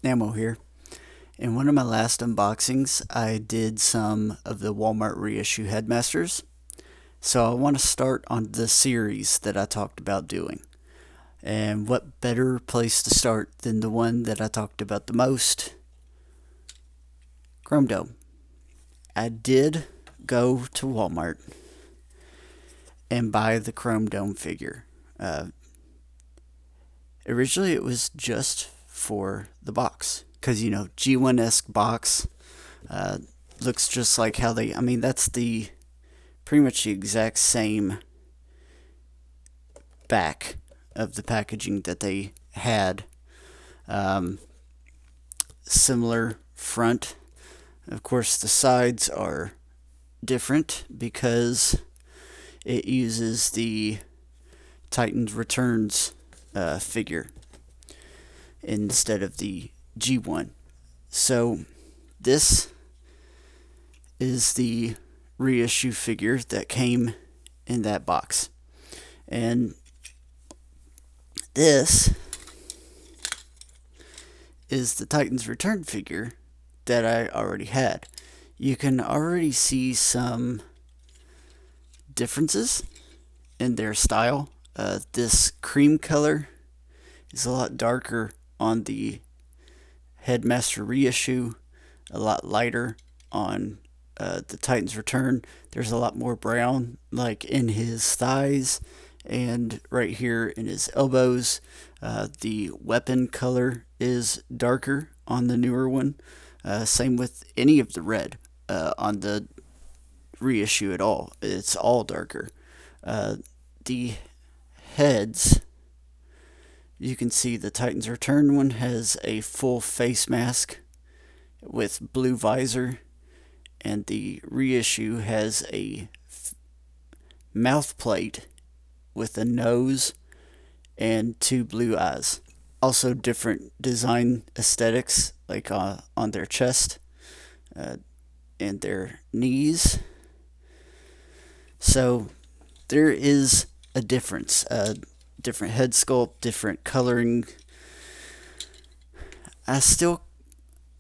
Namo here. In one of my last unboxings, I did some of the Walmart Reissue Headmasters. So I want to start on the series that I talked about doing. And what better place to start than the one that I talked about the most? Chromedome. I did go to Walmart and buy the Chromedome figure. Originally it was just for the box, because G1-esque box looks just like how that's the pretty much the exact same back of the packaging that they had. Similar front. Of course, the sides are different because it uses the Titans Returns figure instead of the G1. So this is the reissue figure that came in that box. And this is the Titans Return figure that I already had. You can already see some differences in their style. This cream color is a lot darker on the Headmaster reissue, a lot lighter on the Titans Return. There's a lot more brown, like in his thighs and right here in his elbows. The weapon color is darker on the newer one. Same with any of the red on the reissue at all. It's all darker. The heads, you can see the Titans Return one has a full face mask with blue visor, and the reissue has a mouth plate with a nose and two blue eyes. Also different design aesthetics, like on their chest and their knees. So there is a difference. Different head sculpt, different coloring. I still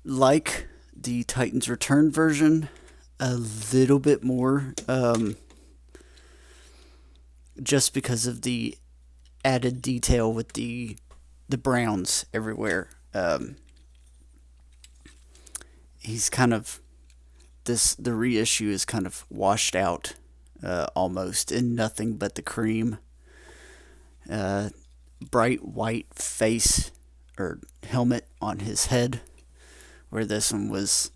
like the Titans Return version a little bit more, just because of the added detail with the browns everywhere. He's kind of the reissue is kind of washed out, almost in nothing but the cream. Bright white face or helmet on his head, where this one was,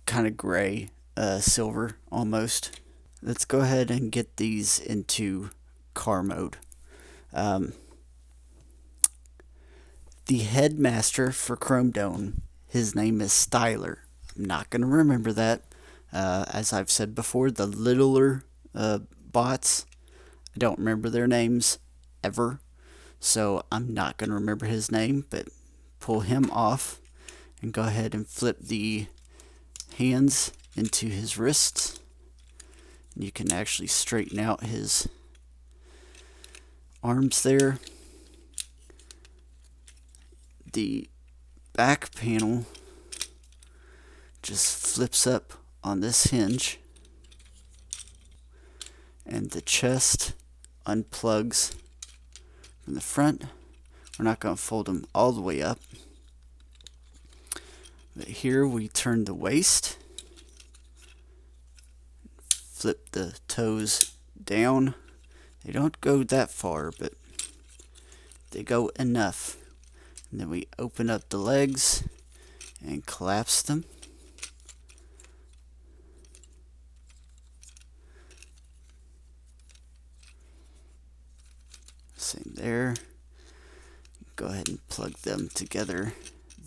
kind of gray, silver almost. Let's go ahead and get these into car mode. The headmaster for Chromedome, his name is Styler. I'm not going to remember that. As I've said before, the littler bots, I don't remember their names ever, so I'm not going to remember his name, but pull him off and go ahead and flip the hands into his wrists. And you can actually straighten out his arms there. The back panel just flips up on this hinge, and the chest unplugs from the front. We're not going to fold them all the way up, but here we turn the waist, flip the toes down. They don't go that far, but they go enough. And then we open up the legs and collapse them. Same there. Go ahead and plug them together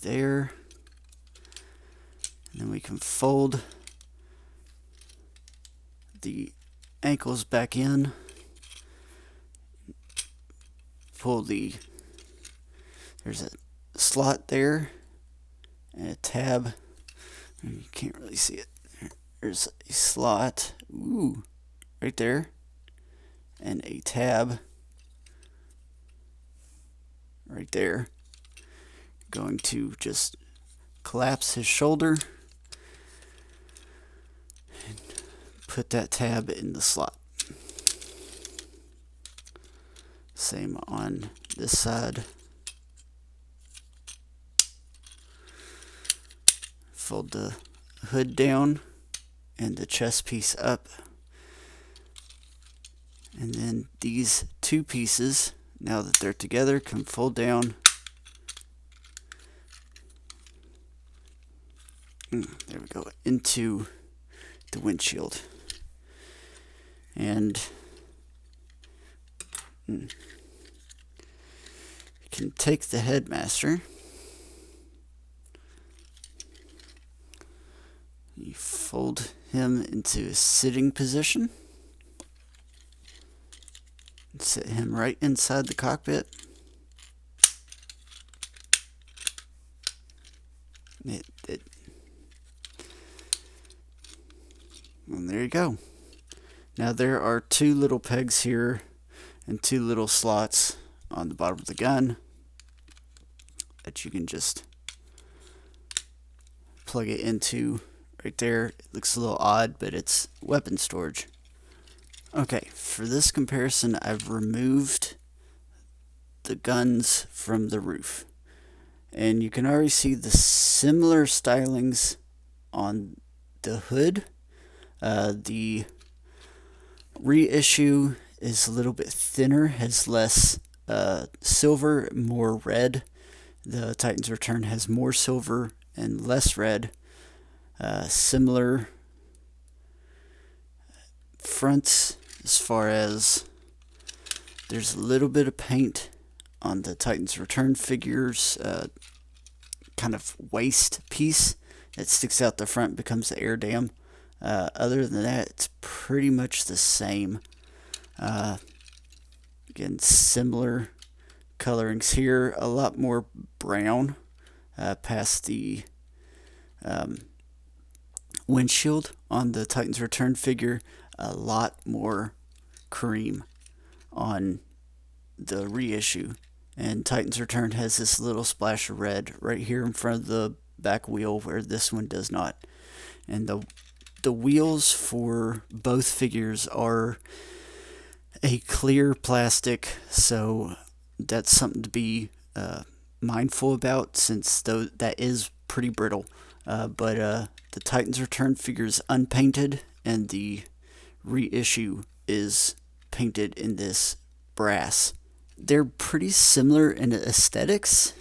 there. And then we can fold the ankles back in. Pull there's a slot there and a tab. You can't really see it. There's a slot, right there, and a tab right there. going to just collapse his shoulder and put that tab in the slot. Same on this side. Fold the hood down and the chest piece up. And then these two pieces, now that they're together, can fold down. There we go, into the windshield. And you can take the Headmaster. You fold him into a sitting position. Sit him right inside the cockpit. And there you go. Now there are two little pegs here and two little slots on the bottom of the gun that you can just plug it into right there. It looks a little odd, but it's weapon storage. Okay, for this comparison, I've removed the guns from the roof. And you can already see the similar stylings on the hood. The reissue is a little bit thinner, has less silver, more red. The Titan's Return has more silver and less red. Similar fronts as far as there's a little bit of paint on the Titan's Return figures, kind of waist piece that sticks out the front, becomes the air dam. Other than that, it's pretty much the same. Again, similar colorings here, a lot more brown past the windshield on the Titan's Return figure, a lot more cream on the reissue. And Titan's Return has this little splash of red right here in front of the back wheel, where this one does not. And the wheels for both figures are a clear plastic, so that's something to be mindful about, since that is pretty brittle. But the Titan's Return figure is unpainted, and the reissue is painted in this brass. They're pretty similar in aesthetics.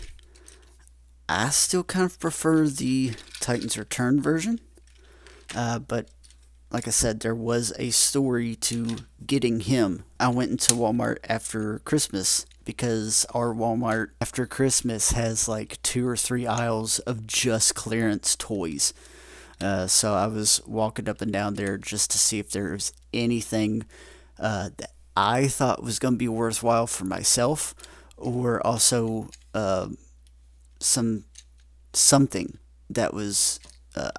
I still kind of prefer the Titan's Return version, but like I said, there was a story to getting him. I went into Walmart after Christmas, because our Walmart after Christmas has like 2 or 3 aisles of just clearance toys. So I was walking up and down there just to see if there was anything that I thought was going to be worthwhile for myself, or also something that was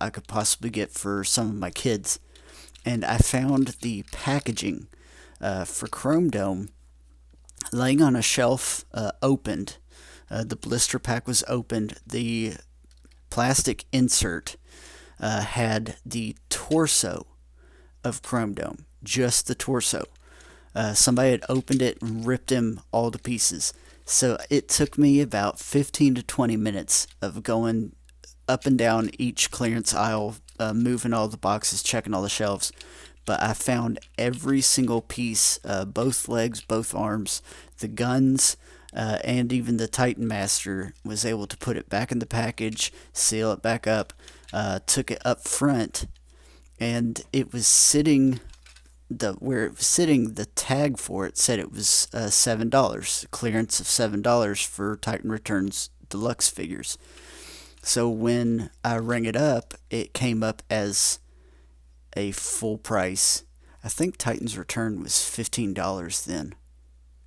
I could possibly get for some of my kids. And I found the packaging for Chromedome laying on a shelf, opened. The blister pack was opened. The plastic insert had the torso of Chromedome, just the torso. Somebody had opened it and ripped him all to pieces. So it took me about 15 to 20 minutes of going up and down each clearance aisle, moving all the boxes, checking all the shelves. But I found every single piece, both legs, both arms, the guns, and even the Titan Master. Was able to put it back in the package, seal it back up, took it up front, and it was sitting, where it was sitting, the tag for it said it was $7, clearance of $7 for Titan Returns deluxe figures. So when I rang it up, it came up as a full price. I think Titan's Return was $15 then.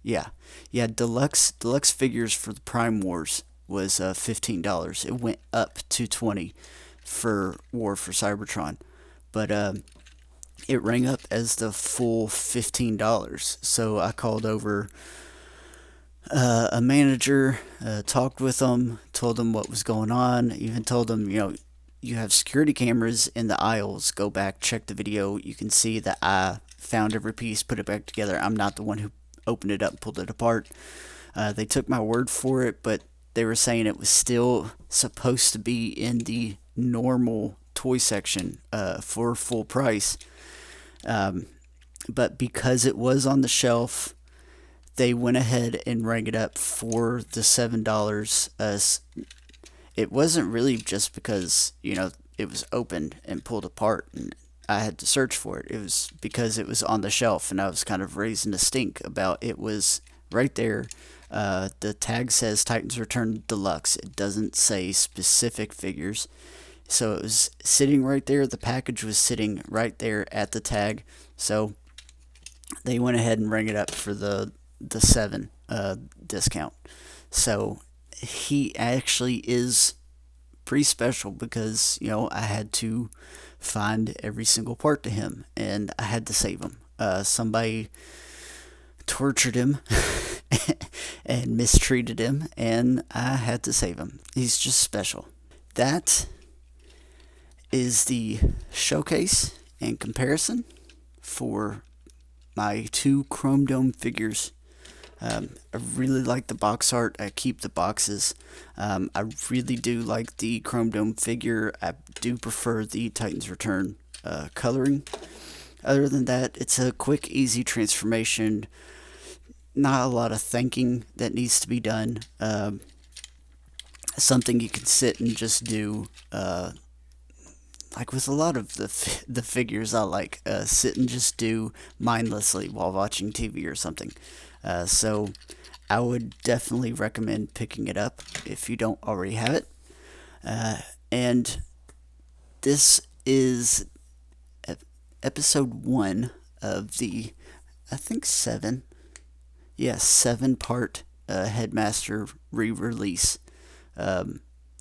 Yeah, deluxe figures for the Prime Wars was $15. It went up to $20 for War for Cybertron, but it rang up as the full $15. So I called over A manager talked with them, told them what was going on, even told them, you have security cameras in the aisles. Go back, check the video. You can see that I found every piece, put it back together. I'm not the one who opened it up, pulled it apart. They took my word for it, but they were saying it was still supposed to be in the normal toy section for full price. But because it was on the shelf, they went ahead and rang it up for the $7. It wasn't really just because, it was opened and pulled apart and I had to search for it. It was because it was on the shelf and I was kind of raising a stink about it was right there. The tag says Titans Return Deluxe. It doesn't say specific figures. So it was sitting right there. The package was sitting right there at the tag. So they went ahead and rang it up for the 7 discount. So he actually is pretty special because, I had to find every single part to him and I had to save him. Somebody tortured him and mistreated him, and I had to save him. He's just special. That is the showcase and comparison for my 2 Chromedome figures. I really like the box art. I keep the boxes. I really do like the Chromedome figure. I do prefer the Titans Return coloring. Other than that, it's a quick, easy transformation. Not a lot of thinking that needs to be done. Something you can sit and just do. Like with a lot of the figures I like, sit and just do mindlessly while watching TV or something. So I would definitely recommend picking it up if you don't already have it. And this is episode 1 of the, I think 7. Yes, 7-part Headmaster re-release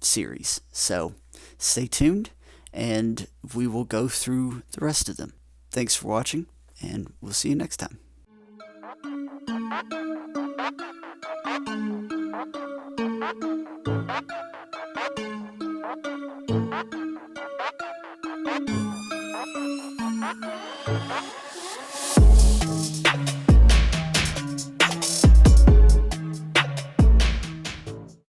series. So stay tuned and we will go through the rest of them. Thanks for watching, and we'll see you next time.